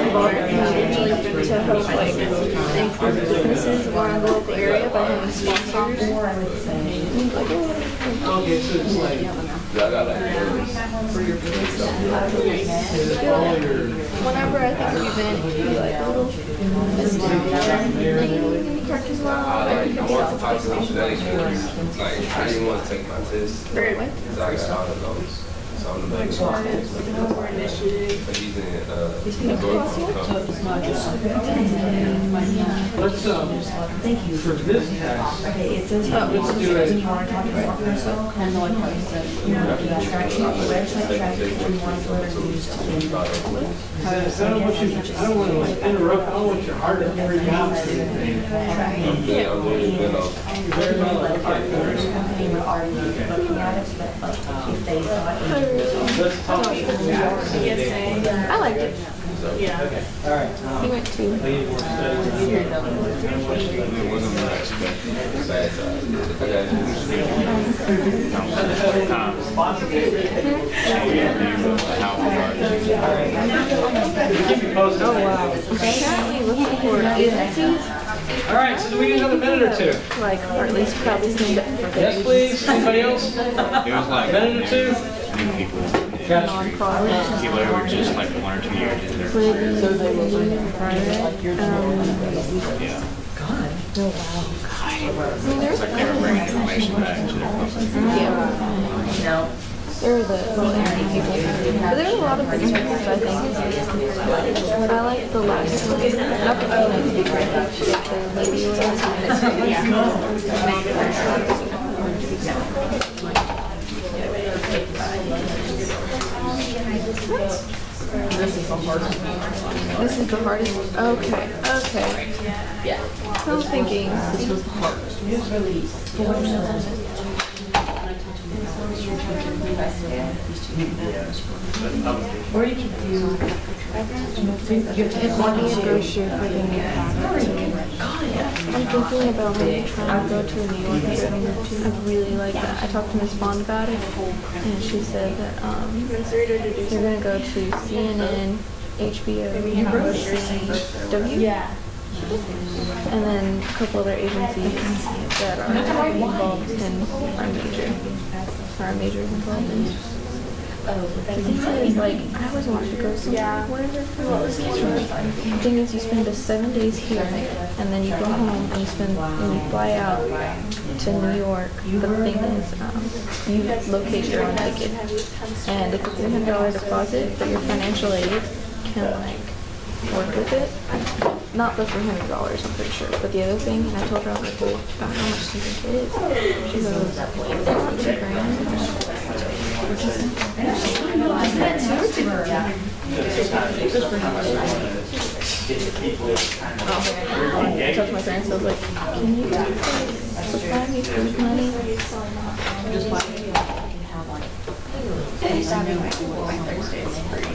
S7: to help like improve businesses around the local area by having sponsors.
S1: Okay, so it's like,
S7: whenever I think of event, it'd be like a little parking lot.
S9: I didn't want to take my test.
S7: What?
S9: I got all of those. So I'm the main one. But he's in
S1: let's, for this test, let's do it. I don't want you, I don't want to like interrupt, I don't want your heart to freak out. Very well, let's talk.
S7: I liked it.
S1: Yeah. Okay. All right.
S7: He went to.
S1: Oh wow.
S7: Apparently looking for agencies.
S1: All right. So do we need another minute or two?
S7: Like, or at least probably some.
S1: Yes, please. Anybody else?
S10: It was like
S1: A minute or two?
S10: new people in the
S1: Gotcha.
S10: industry. People that were just like 1 or 2 years in their career. Yeah.
S7: I mean, there's
S10: Like they were bringing information back to their company.
S7: there were the little indie people, but there were a lot of good speakers. I think I like the last one. Not the lady This is the hardest. Okay.
S6: Yeah.
S7: So I'm thinking.
S6: This was the hardest. Or you could do
S7: It's money a brochure for the new I'm thinking about maybe trying to go to a New York trip. I really like that. I talked to Miss Bond about it, and she said that they're gonna go to CNN, HBO, CW, and then a couple other agencies that are involved in our majors involved in. It's like, I always wanted to go somewhere, whatever. The thing is, you spend 7 days here, and then you go home and you fly out to New York. But the thing is, you locate your own ticket, and if it's a $100 deposit, but your financial aid can like work with it. Not the $300, I'm pretty sure, but the other thing. And I told her, I was like, well, about how much do you think it is? She goes, $2 grand.
S3: get the people kind of
S7: I talked to my parents, I was like, can you supply me with money? Just buy me.
S6: Thursdays free.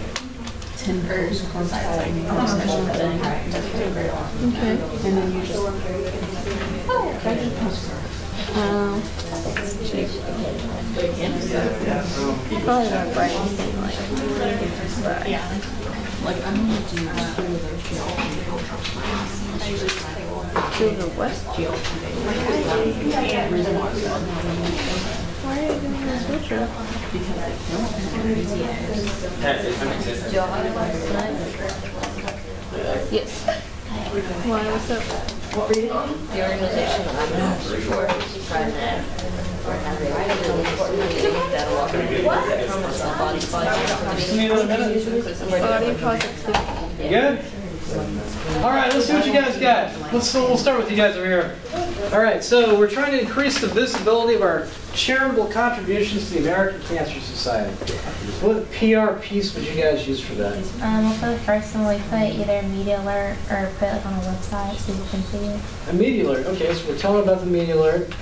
S6: 10 pairs coincide with our special thing.
S7: Okay.
S6: And then you just
S7: you probably won't buy anything like that.
S6: like I'm gonna do
S7: To the west. Why are you doing this switcher?
S6: because I don't have
S7: Yes. Why? What's up?
S4: The organization that I'm not for, trying to, or have a that'll walk in
S7: Body positivity.
S1: Good? All right, let's see what you guys got. We'll start with you guys over here. All right, so we're trying to increase the visibility of our charitable contributions to the American Cancer Society. What PR piece would you guys use for that?
S2: Well, for the first one, we put either a media alert or put it like on a website so you can see it.
S1: A media alert. Okay, so we're telling about the media alert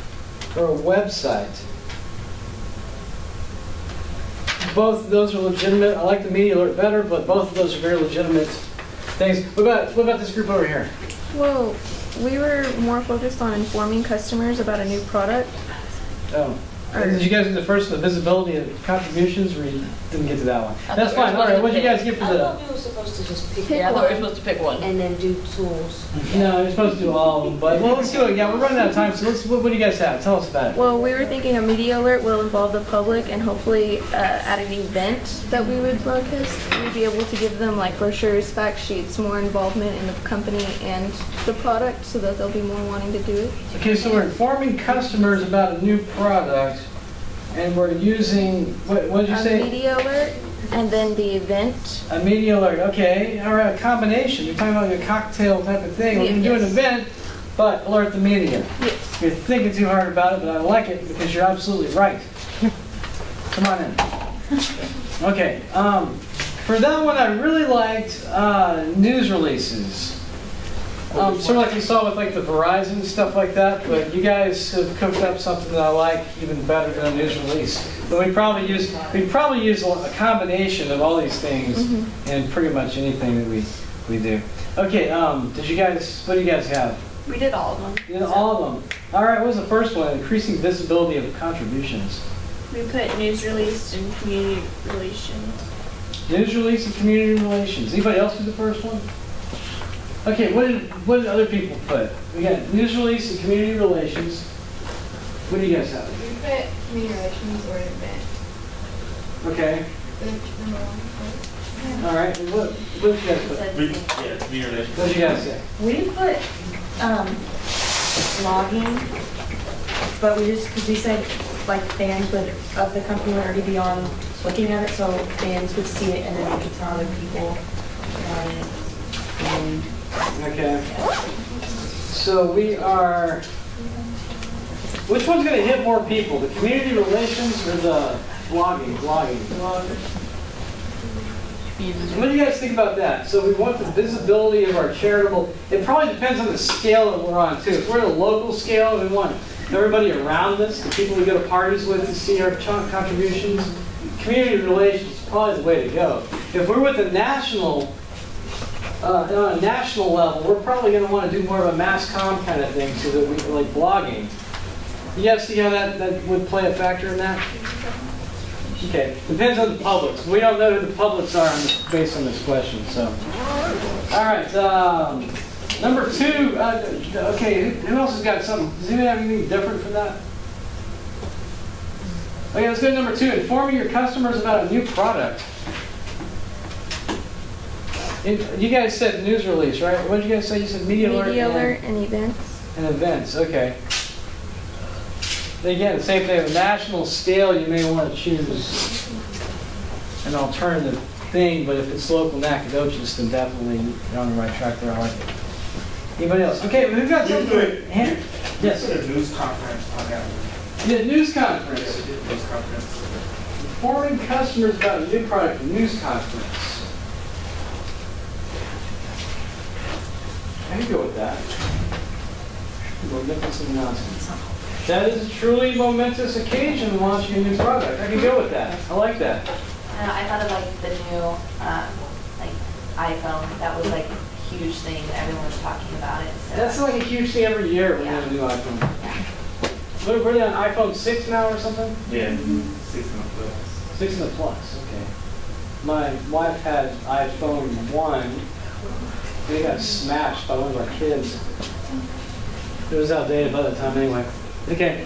S1: or a website. Both of those are legitimate. I like the media alert better, but both of those are very legitimate things. What about this group over here?
S7: Well, we were more focused on informing customers about a new product.
S1: Oh. Did you guys do the first one, the visibility of contributions, or you didn't get to that one? That's fine. All right, what did you guys get for
S4: I
S1: the...
S4: thought we were supposed to just pick
S6: Yeah, I thought we were
S4: one
S6: supposed to pick one.
S4: and then do tools.
S1: No, you're supposed to do all of them, but well, let's do it. Yeah, we're running out of time, so what do you guys have? Tell us about it.
S7: Well, we were thinking a media alert will involve the public, and hopefully at an event that we would broadcast, we'd be able to give them like brochures, fact sheets, more involvement in the company and the product so that they'll be more wanting to do it.
S1: Okay, so we're informing customers about a new product, and we're using, what did you say?
S7: A media alert, and then the event.
S1: A media alert, okay. All right, a combination. You're talking about a cocktail type of thing. We're going to do an event, but alert the media.
S7: Yes.
S1: You're thinking too hard about it, but I like it because you're absolutely right. Come on in. Okay, for that one I really liked news releases. Sort of like you saw with like the Verizon stuff like that, but you guys have cooked up something that I like even better than a news release. But we probably use a combination of all these things in pretty much anything that we do. Okay, what do you guys have?
S5: We did all of them.
S1: You did all of them. All right, what was the first one? Increasing visibility of contributions.
S5: We put news release and community relations.
S1: News release and community relations. Anybody else do the first one? Okay, what did other people put? We got news release and community relations. What do you guys have?
S5: We put community relations or an event.
S1: Okay.
S5: Number one.
S1: All right. And what did you guys put? What did you guys say?
S8: We put logging, but because we said like fans of the company would already be on looking at it, so fans would see it and then they could tell other people about it.
S1: Okay. So we are. Which one's going to hit more people? The community relations or the blogging? What do you guys think about that? So we want the visibility of our charitable. It probably depends on the scale that we're on too. If we're at a local scale, we want everybody around us, the people we go to parties with, to see our contributions. Community relations is probably the way to go. If we're with a national. On a national level, we're probably going to want to do more of a mass comm kind of thing, so that we like blogging. You guys see how that would play a factor in that? Okay, depends on the publics. We don't know who the publics are based on this question. So, all right, number 2. Okay, who else has got something? Does anyone have anything different for that? Okay, let's go to number 2. Informing your customers about a new product. You guys said news release, right? What did you guys say? You said media alert.
S7: Media alert and events.
S1: And events, okay. Again, the same thing. At a national scale, you may want to choose an alternative thing, but if it's local Nacogdoches, then definitely you're on the right track there. I like it. Anybody else? Okay, we've got something. Yes.
S3: A news conference on that.
S1: Yeah, news conference.
S3: News conference.
S1: Informing customers about a new product, a news conference. could go with that. Momentous announcement. That is a truly momentous occasion launching a new product. I can go with that. I like that.
S6: I thought of like the new like iPhone. That was like a huge thing. Everyone was talking about it. So.
S1: That's like a huge thing every year when you have a new iPhone.
S6: Yeah.
S1: What are they on iPhone 6 now or something?
S3: Yeah, 6 and a plus.
S1: 6 and a plus, okay. My wife had iPhone 1. They got smashed by one of our kids. It was outdated by that time anyway. Okay.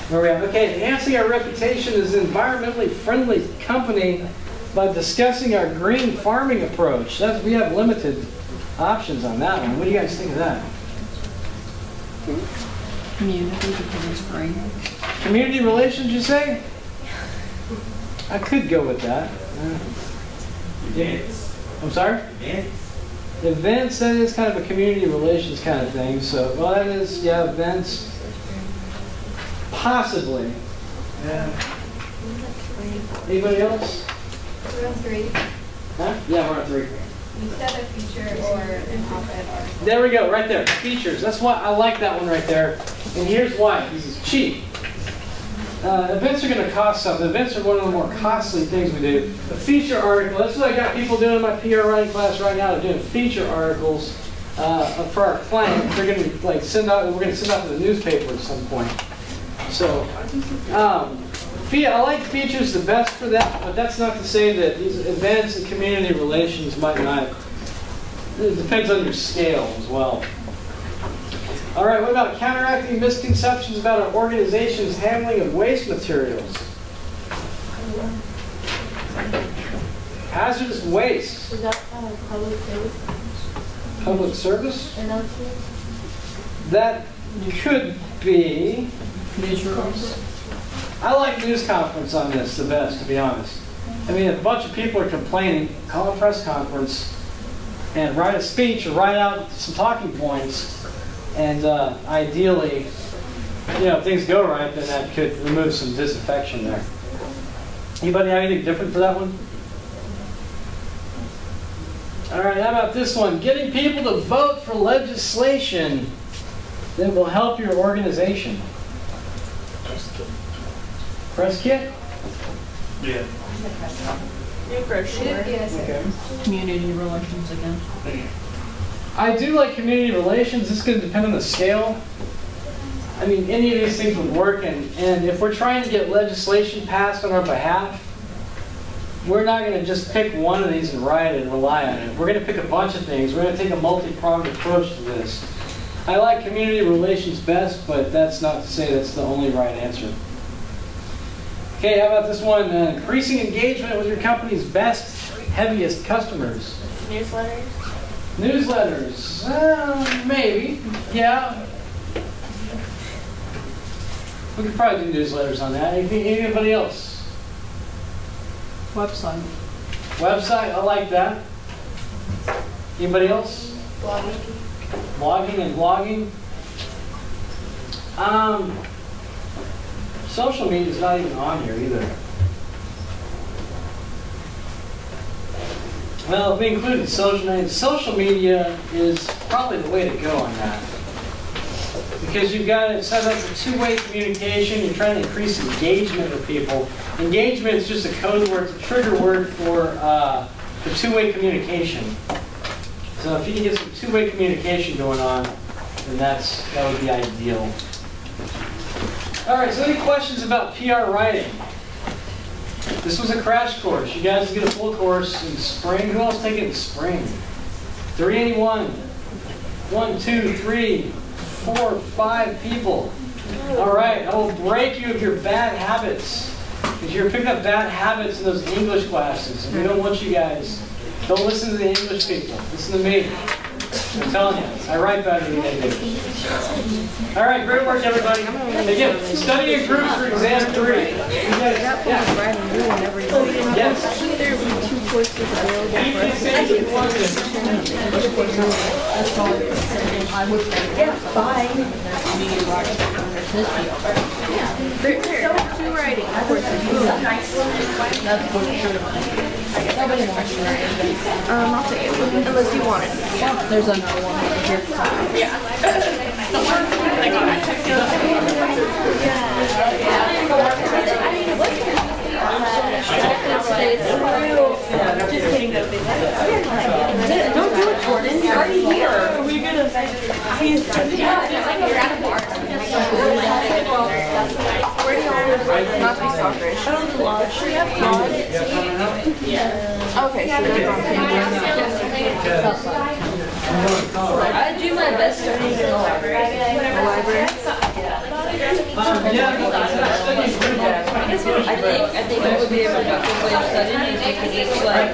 S1: Where we at? Okay, enhancing our reputation as an environmentally friendly company by discussing our green farming approach. We have limited options on that one. What do you guys think of that?
S7: Community because it's free.
S1: Community relations, you say? I could go with that.
S3: Events.
S1: I'm sorry?
S3: Events.
S1: Events, that is kind of a community relations kind of thing. So, well, that is, yeah, events. Possibly. Yeah. Anybody else?
S2: We're on 3.
S1: Huh? Yeah, we're on 3.
S2: You said a feature or an op-ed article.
S1: There we go, right there. Features. That's why I like that one right there. And here's why. Because it's cheap. Events are going to cost something. Events are one of the more costly things we do. A feature article. That's what I got people doing in my PR writing class right now. They're doing feature articles for our client. They're going to like send out. We're going to send out to the newspaper at some point. So, I like features the best for that, but that's not to say that these events and community relations might not. It depends on your scale as well. All right, what about counteracting misconceptions about our organization's handling of waste materials? Hazardous waste.
S4: Is that public service?
S1: Public service?
S4: Announcement?
S1: That could be.
S7: Visuals.
S1: I like news conference on this the best, to be honest. I mean, if a bunch of people are complaining, call a press conference and write a speech or write out some talking points. And ideally, if things go right, then that could remove some disaffection there. Anybody have anything different for that one? All right, how about this one? Getting people to vote for legislation that will help your organization. Press kit?
S3: Yeah.
S2: New brochure.
S1: Okay.
S7: Community relations again.
S1: I do like community relations. This is going to depend on the scale. I mean, any of these things would work. And if we're trying to get legislation passed on our behalf, we're not going to just pick one of these and write it and rely on it. We're going to pick a bunch of things. We're going to take a multi-pronged approach to this. I like community relations best, but that's not to say that's the only right answer. Okay, how about this one? Increasing engagement with your company's best, heaviest customers.
S2: Newsletters.
S1: Newsletters. Maybe. Yeah. We could probably do newsletters on that. Anybody else?
S7: Website.
S1: Website, I like that. Anybody else?
S2: Blogging.
S1: Blogging and blogging. Social media is not even on here either. Well, if we included social media is probably the way to go on that. Because you've got it set up for two-way communication. You're trying to increase engagement with people. Engagement is just a code word, it's a trigger word for two-way communication. So if you can get some two-way communication going on, then that would be ideal. All right, so any questions about PR writing? This was a crash course. You guys get a full course in spring. Who else take it in spring? 381. 1, 2, 3, 4, 5 people. All right, I will break you of your bad habits. Because you're picking up bad habits in those English classes. And we don't want you guys. Don't listen to the English people. Listen to me. I'm telling you, I write better than they do. All right, great work, everybody. Again, study in groups for exam 3. You guys, yes.
S7: There will be 2 courses available for us.
S6: I would say.
S8: Yeah, fine.
S6: There's so much new writing. Of course, that's for sure. Nobody wants to write.
S7: I'll take it unless you want it.
S6: There's another one over here.
S8: Just kidding, though. Don't do it, Jordan. You're already here. We're gonna.
S2: You're out of bar.
S7: Not to be stalkerish. Okay, so they're on
S6: I do my best studying in the library.
S7: the library.
S6: I think it would be a productive way of studying is if you just like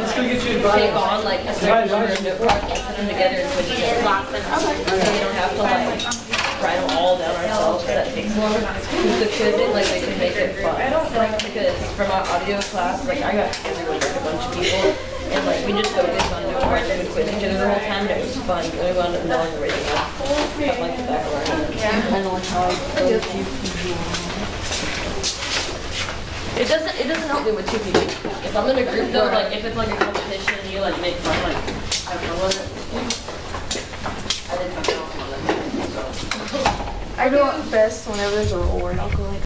S6: take on like a certain number of note projects, put them together and put together. So we don't have to like write them all down ourselves, because that takes longer. With the quizzing, like they can make it fun. Because for my audio class, like I got together with like a bunch of people, and like we just focused on doing our good quizzing together the whole time, and it was fun. We wound up knowing everything else. Stuff like the back learning.
S7: Kind of like how I told you.
S6: It doesn't help me with two people. If I'm in a group though, like if it's like a competition and you like make fun, like have fun with it. I didn't have fun with it.
S7: I do it best whenever there's a reward. I'll go like